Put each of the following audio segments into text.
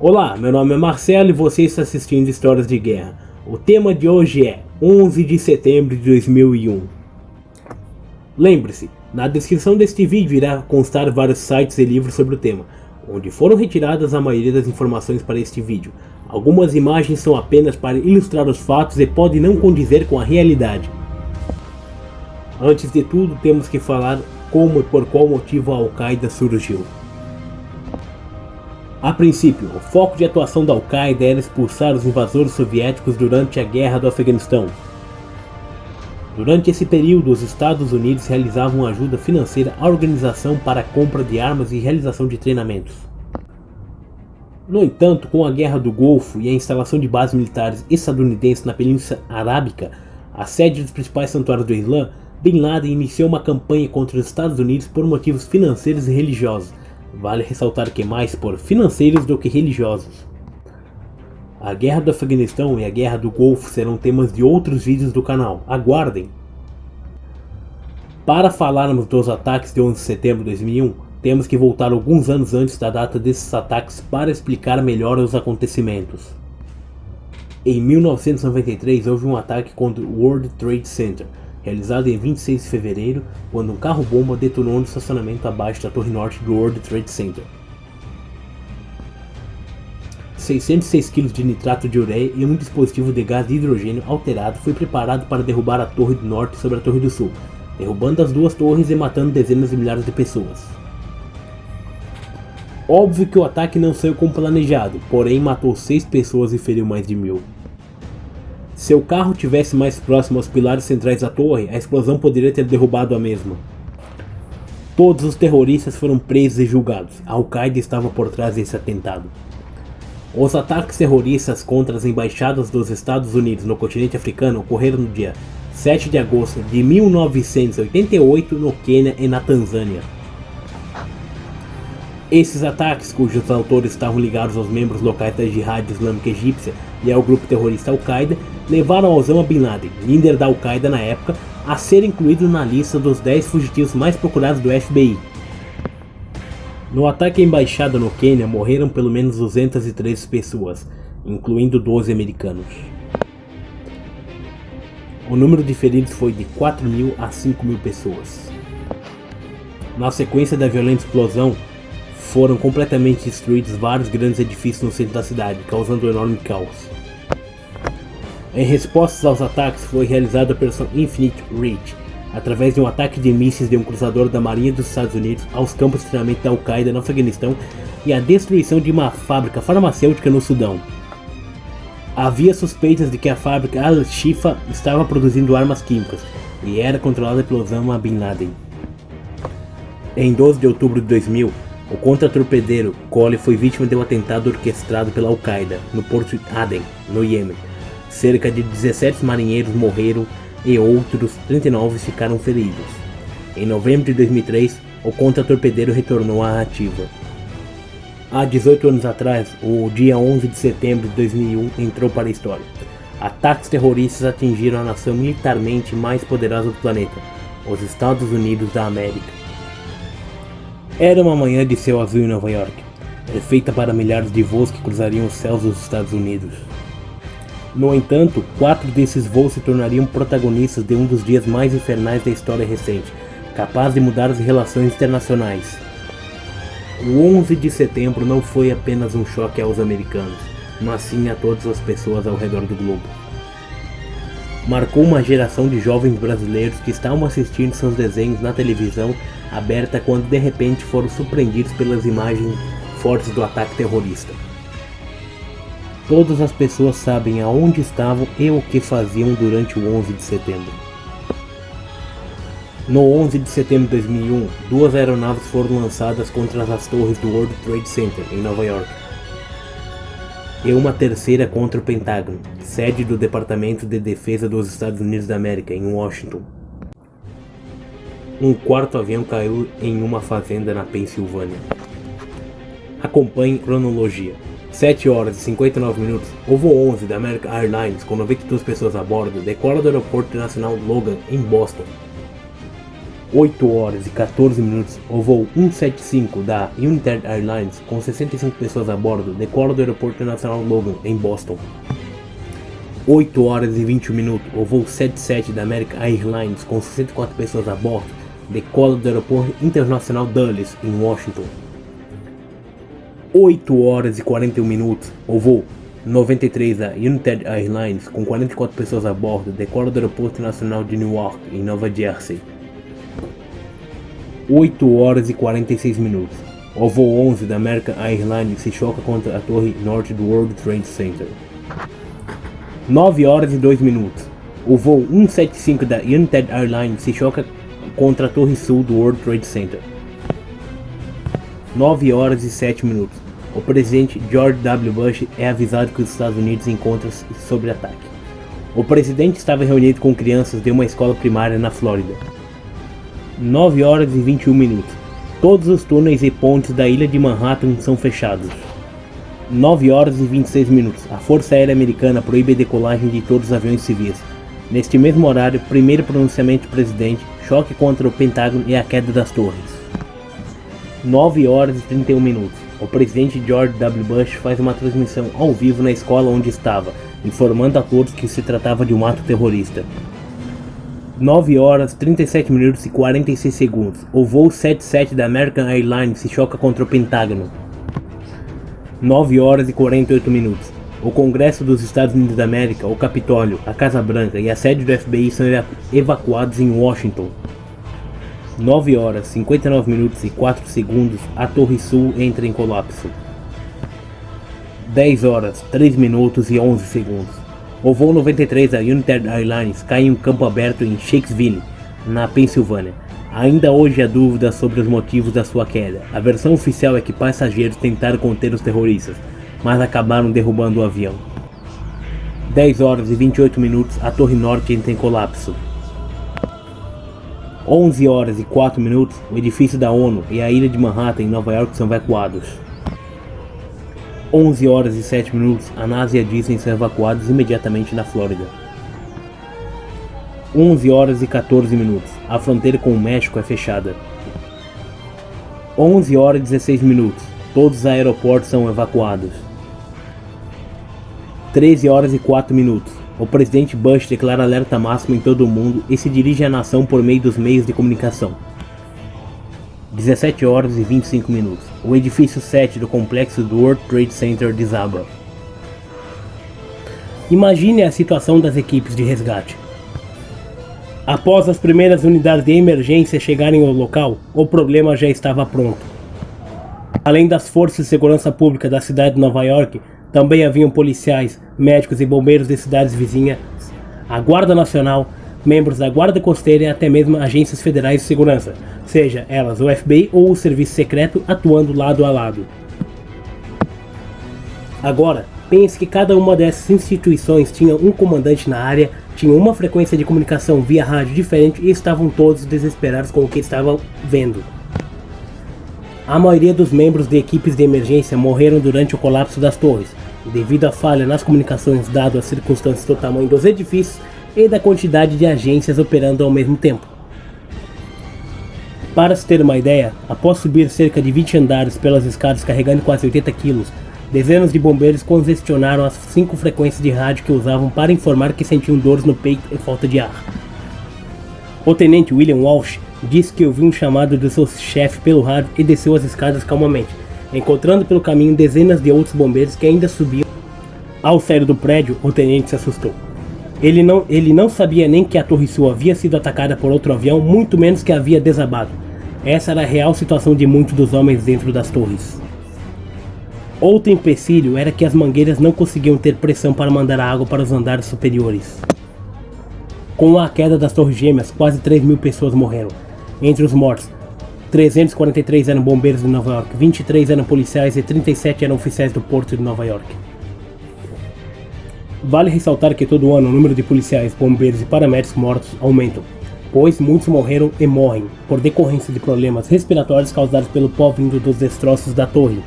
Olá, meu nome é Marcelo e você está assistindo Histórias de Guerra. O tema de hoje é 11 de setembro de 2001. Lembre-se, na descrição deste vídeo irá constar vários sites e livros sobre o tema, onde foram retiradas a maioria das informações para este vídeo. Algumas imagens são apenas para ilustrar os fatos e podem não condizer com a realidade. Antes de tudo, temos que falar como e por qual motivo a Al-Qaeda surgiu. A princípio, o foco de atuação da Al-Qaeda era expulsar os invasores soviéticos durante a Guerra do Afeganistão. Durante esse período, os Estados Unidos realizavam ajuda financeira à organização para a compra de armas e realização de treinamentos. No entanto, com a Guerra do Golfo e a instalação de bases militares estadunidenses na Península Arábica, a sede dos principais santuários do Islã, Bin Laden iniciou uma campanha contra os Estados Unidos por motivos financeiros e religiosos. Vale ressaltar que mais por financeiros do que religiosos. A Guerra do Afeganistão e a Guerra do Golfo serão temas de outros vídeos do canal. Aguardem! Para falarmos dos ataques de 11 de setembro de 2001, temos que voltar alguns anos antes da data desses ataques para explicar melhor os acontecimentos. Em 1993 houve um ataque contra o World Trade Center, realizado em 26 de fevereiro, quando um carro-bomba detonou no estacionamento abaixo da torre norte do World Trade Center. 606 kg de nitrato de ureia e um dispositivo de gás de hidrogênio alterado foi preparado para derrubar a torre do norte sobre a torre do sul, derrubando as duas torres e matando dezenas de milhares de pessoas. Óbvio que o ataque não saiu como planejado, porém matou 6 pessoas e feriu mais de 1000. Se o carro tivesse mais próximo aos pilares centrais da torre, a explosão poderia ter derrubado a mesma. Todos os terroristas foram presos e julgados. A Al-Qaeda estava por trás desse atentado. Os ataques terroristas contra as embaixadas dos Estados Unidos no continente africano ocorreram no dia 7 de agosto de 1988 no Quênia e na Tanzânia. Esses ataques, cujos autores estavam ligados aos membros locais da Jihad Islâmica Egípcia e ao grupo terrorista Al-Qaeda, levaram Osama Bin Laden, líder da Al-Qaeda na época, a ser incluído na lista dos 10 fugitivos mais procurados do FBI. No ataque à embaixada no Quênia morreram pelo menos 203 pessoas, incluindo 12 americanos. O número de feridos foi de 4.000 a 5.000 pessoas. Na sequência da violenta explosão, foram completamente destruídos vários grandes edifícios no centro da cidade, causando um enorme caos. Em resposta aos ataques, foi realizada a Operação Infinite Reach, através de um ataque de mísseis de um cruzador da Marinha dos Estados Unidos aos campos de treinamento da Al-Qaeda no Afeganistão e a destruição de uma fábrica farmacêutica no Sudão. Havia suspeitas de que a fábrica Al-Shifa estava produzindo armas químicas e era controlada pelo Osama Bin Laden. Em 12 de outubro de 2000, o contra-torpedeiro Cole foi vítima de um atentado orquestrado pela Al-Qaeda no porto de Aden, no Iêmen. Cerca de 17 marinheiros morreram e outros 39 ficaram feridos. Em novembro de 2003, o contra-torpedeiro retornou à ativa. Há 18 anos atrás, o dia 11 de setembro de 2001 entrou para a história. Ataques terroristas atingiram a nação militarmente mais poderosa do planeta, os Estados Unidos da América. Era uma manhã de céu azul em Nova York, perfeita para milhares de voos que cruzariam os céus dos Estados Unidos. No entanto, 4 desses voos se tornariam protagonistas de um dos dias mais infernais da história recente, capaz de mudar as relações internacionais. O 11 de setembro não foi apenas um choque aos americanos, mas sim a todas as pessoas ao redor do globo. Marcou uma geração de jovens brasileiros que estavam assistindo seus desenhos na televisão aberta quando de repente foram surpreendidos pelas imagens fortes do ataque terrorista. Todas as pessoas sabem aonde estavam e o que faziam durante o 11 de setembro. No 11 de setembro de 2001, 2 aeronaves foram lançadas contra as torres do World Trade Center, em Nova York, e uma terceira contra o Pentágono, sede do Departamento de Defesa dos Estados Unidos da América, em Washington. Um quarto avião caiu em uma fazenda na Pensilvânia. Acompanhe cronologia. 7 horas e 59 minutos, o voo 11 da American Airlines, com 92 pessoas a bordo, decola do aeroporto internacional Logan, em Boston. 8 horas e 14 minutos, o voo 175 da United Airlines, com 65 pessoas a bordo, decola do Aeroporto Internacional Logan, em Boston. 8 horas e 21 minutos, o voo 77 da American Airlines, com 64 pessoas a bordo, decola do Aeroporto Internacional Dulles, em Washington. 8 horas e 41 minutos, o voo 93 da United Airlines, com 44 pessoas a bordo, decola do Aeroporto Nacional de Newark, em Nova Jersey. 8 horas e 46 minutos, o voo 11 da American Airlines se choca contra a torre norte do World Trade Center. 9 horas e 2 minutos, o voo 175 da United Airlines se choca contra a torre sul do World Trade Center. 9 horas e 7 minutos, o presidente George W. Bush é avisado que os Estados Unidos encontram-se sob ataque. O presidente estava reunido com crianças de uma escola primária na Flórida. 9 horas e 21 minutos, todos os túneis e pontes da ilha de Manhattan são fechados. 9 horas e 26 minutos, a Força Aérea Americana proíbe a decolagem de todos os aviões civis. Neste mesmo horário, primeiro pronunciamento do presidente, choque contra o Pentágono e a queda das torres. 9 horas e 31 minutos, o presidente George W. Bush faz uma transmissão ao vivo na escola onde estava, informando a todos que se tratava de um ato terrorista. 9 horas, 37 minutos e 46 segundos, o voo 77 da American Airlines se choca contra o Pentágono. 9 horas e 48 minutos, o Congresso dos Estados Unidos da América, o Capitólio, a Casa Branca e a sede do FBI são evacuados em Washington. 9 horas, 59 minutos e 4 segundos, a Torre Sul entra em colapso. 10 horas, 3 minutos e 11 segundos. O voo 93 da United Airlines cai em um campo aberto em Shakesville, na Pensilvânia. Ainda hoje há dúvidas sobre os motivos da sua queda. A versão oficial é que passageiros tentaram conter os terroristas, mas acabaram derrubando o avião. 10 horas e 28 minutos, a Torre Norte entra em colapso. 11 horas e 4 minutos, o edifício da ONU e a ilha de Manhattan em Nova York são evacuados. 11 horas e 7 minutos, a NASA e a Disney são evacuados imediatamente na Flórida. 11 horas e 14 minutos, a fronteira com o México é fechada. 11 horas e 16 minutos, todos os aeroportos são evacuados. 13 horas e 4 minutos, o presidente Bush declara alerta máximo em todo o mundo e se dirige à nação por meio dos meios de comunicação. 17 horas e 25 minutos, o edifício 7 do complexo do World Trade Center desaba. Imagine a situação das equipes de resgate. Após as primeiras unidades de emergência chegarem ao local, o problema já estava pronto. Além das forças de segurança pública da cidade de Nova York, também haviam policiais, médicos e bombeiros de cidades vizinhas, a Guarda Nacional, membros da Guarda Costeira e até mesmo agências federais de segurança, seja elas o FBI ou o Serviço Secreto, atuando lado a lado. Agora, pense que cada uma dessas instituições tinha um comandante na área, tinha uma frequência de comunicação via rádio diferente e estavam todos desesperados com o que estavam vendo. A maioria dos membros de equipes de emergência morreram durante o colapso das torres, devido à falha nas comunicações dado as circunstâncias do tamanho dos edifícios e da quantidade de agências operando ao mesmo tempo. Para se ter uma ideia, após subir cerca de 20 andares pelas escadas carregando quase 80 kg, dezenas de bombeiros congestionaram as 5 frequências de rádio que usavam para informar que sentiam dores no peito e falta de ar. O tenente William Walsh disse que ouviu um chamado do seu chefe pelo rádio e desceu as escadas calmamente, encontrando pelo caminho dezenas de outros bombeiros que ainda subiam. Ao sair do prédio, o tenente se assustou. Ele não sabia nem que a Torre Sul havia sido atacada por outro avião, muito menos que havia desabado. Essa era a real situação de muitos dos homens dentro das torres. Outro empecilho era que as mangueiras não conseguiam ter pressão para mandar a água para os andares superiores. Com a queda das Torres Gêmeas, quase 3.000 pessoas morreram. Entre os mortos, 343 eram bombeiros de Nova York, 23 eram policiais e 37 eram oficiais do porto de Nova York. Vale ressaltar que todo ano o número de policiais, bombeiros e paramédicos mortos aumentam, pois muitos morreram e morrem por decorrência de problemas respiratórios causados pelo pó vindo dos destroços da torre.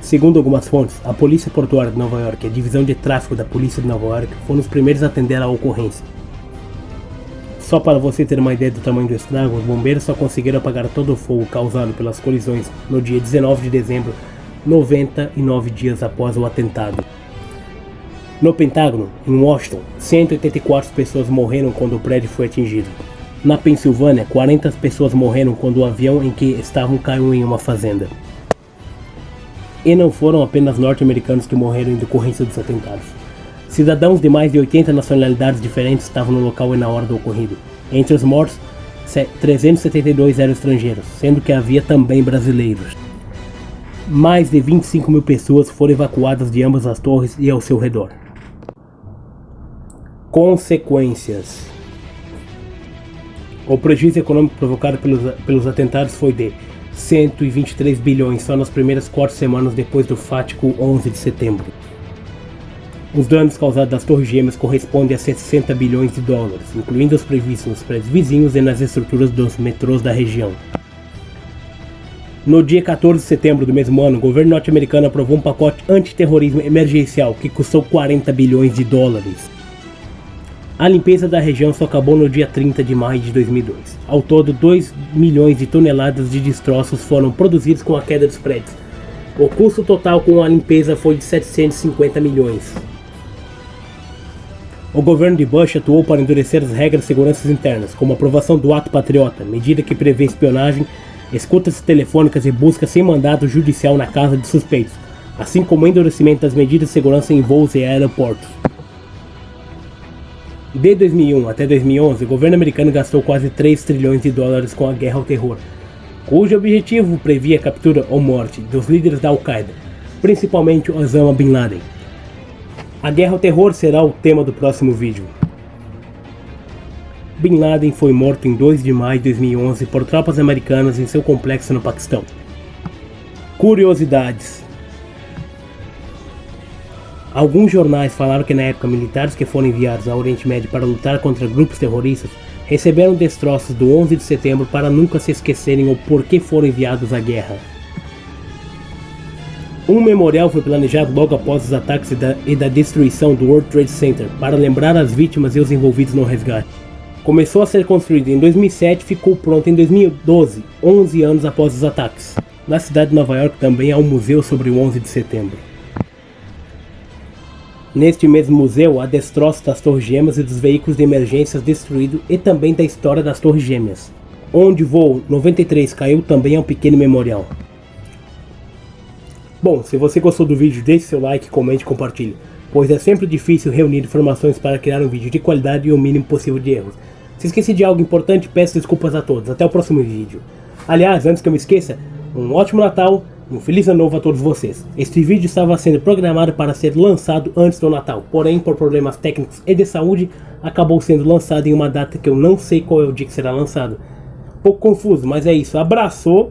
Segundo algumas fontes, a Polícia Portuária de Nova York e a Divisão de Tráfego da Polícia de Nova York foram os primeiros a atender à ocorrência. Só para você ter uma ideia do tamanho do estrago, os bombeiros só conseguiram apagar todo o fogo causado pelas colisões no dia 19 de dezembro, 99 dias após o atentado. No Pentágono, em Washington, 184 pessoas morreram quando o prédio foi atingido. Na Pensilvânia, 40 pessoas morreram quando o avião em que estavam caiu em uma fazenda. E não foram apenas norte-americanos que morreram em decorrência dos atentados. Cidadãos de mais de 80 nacionalidades diferentes estavam no local e na hora do ocorrido. Entre os mortos, 372 eram estrangeiros, sendo que havia também brasileiros. Mais de 25 mil pessoas foram evacuadas de ambas as torres e ao seu redor. Consequências. O prejuízo econômico provocado pelos atentados foi de 123 bilhões só nas primeiras 4 semanas depois do fatídico 11 de setembro. Os danos causados nas Torres Gêmeas correspondem a 60 bilhões de dólares, incluindo os previstos nos prédios vizinhos e nas estruturas dos metrôs da região. No dia 14 de setembro do mesmo ano, o governo norte-americano aprovou um pacote antiterrorismo emergencial que custou 40 bilhões de dólares. A limpeza da região só acabou no dia 30 de maio de 2002. Ao todo, 2 milhões de toneladas de destroços foram produzidos com a queda dos prédios. O custo total com a limpeza foi de 750 milhões. O governo de Bush atuou para endurecer as regras de segurança internas, como a aprovação do Ato Patriota, medida que prevê espionagem, escutas telefônicas e busca sem mandado judicial na casa de suspeitos, assim como o endurecimento das medidas de segurança em voos e aeroportos. De 2001 até 2011, o governo americano gastou quase 3 trilhões de dólares com a guerra ao terror, cujo objetivo previa a captura ou morte dos líderes da Al-Qaeda, principalmente Osama Bin Laden. A guerra ao terror será o tema do próximo vídeo. Bin Laden foi morto em 2 de maio de 2011 por tropas americanas em seu complexo no Paquistão. Curiosidades. Alguns jornais falaram que na época militares que foram enviados ao Oriente Médio para lutar contra grupos terroristas receberam destroços do 11 de setembro para nunca se esquecerem o porquê foram enviados à guerra. Um memorial foi planejado logo após os ataques e da destruição do World Trade Center para lembrar as vítimas e os envolvidos no resgate. Começou a ser construído em 2007 e ficou pronto em 2012, 11 anos após os ataques. Na cidade de Nova York também há um museu sobre o 11 de setembro. Neste mesmo museu há destroços das Torres Gêmeas e dos veículos de emergências destruídos e também da história das Torres Gêmeas. Onde o voo 93 caiu também é um pequeno memorial. Bom, se você gostou do vídeo, deixe seu like, comente e compartilhe, pois é sempre difícil reunir informações para criar um vídeo de qualidade e o mínimo possível de erros. Se esqueci de algo importante, peço desculpas a todos. Até o próximo vídeo. Aliás, antes que eu me esqueça, um ótimo Natal e um Feliz Ano Novo a todos vocês. Este vídeo estava sendo programado para ser lançado antes do Natal, porém por problemas técnicos e de saúde, acabou sendo lançado em uma data que eu não sei qual é o dia que será lançado. Um pouco confuso, mas é isso. Abraço!